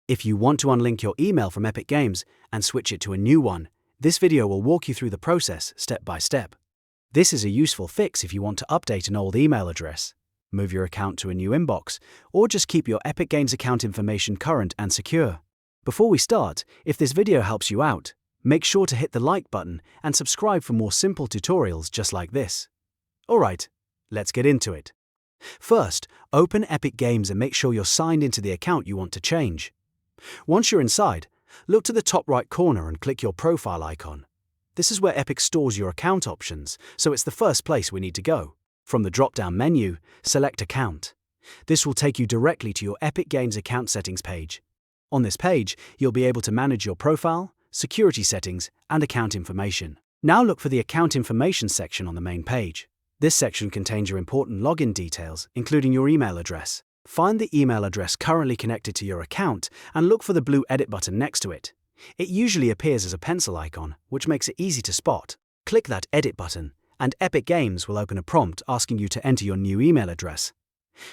If you want to unlink your email from Epic Games and switch it to a new one, this video will walk you through the process step by step. This is a useful fix if you want to update an old email address, move your account to a new inbox, or just keep your Epic Games account information current and secure. Before we start, if this video helps you out, make sure to hit the like button and subscribe for more simple tutorials just like this. Alright, let's get into it. First, open Epic Games and make sure you're signed into the account you want to change. Once you're inside, look to the top right corner and click your profile icon. This is where Epic stores your account options, so it's the first place we need to go. From the drop-down menu, select Account. This will take you directly to your Epic Games account settings page. On this page, you'll be able to manage your profile, security settings, and account information. Now look for the Account Information section on the main page. This section contains your important login details, including your email address. Find the email address currently connected to your account and look for the blue Edit button next to it. It usually appears as a pencil icon, which makes it easy to spot. Click that Edit button, and Epic Games will open a prompt asking you to enter your new email address.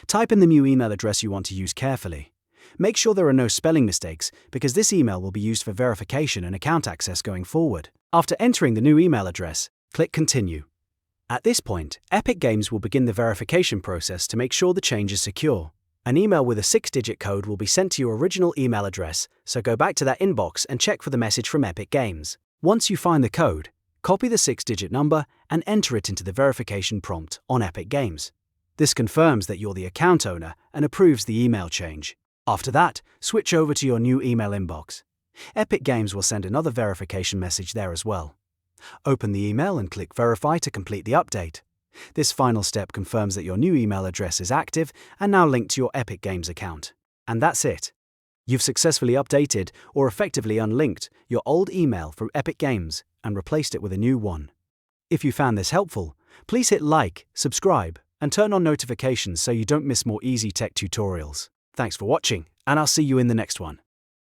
Type in the new email address you want to use carefully. Make sure there are no spelling mistakes, because this email will be used for verification and account access going forward. After entering the new email address, click Continue. At this point, Epic Games will begin the verification process to make sure the change is secure. An email with a 6-digit code will be sent to your original email address, so go back to that inbox and check for the message from Epic Games. Once you find the code, copy the 6-digit number and enter it into the verification prompt on Epic Games. This confirms that you're the account owner and approves the email change. After that, switch over to your new email inbox. Epic Games will send another verification message there as well. Open the email and click Verify to complete the update. This final step confirms that your new email address is active and now linked to your Epic Games account. And that's it. You've successfully updated or effectively unlinked your old email from Epic Games and replaced it with a new one. If you found this helpful, please hit like, subscribe, and turn on notifications so you don't miss more easy tech tutorials. Thanks for watching, and I'll see you in the next one.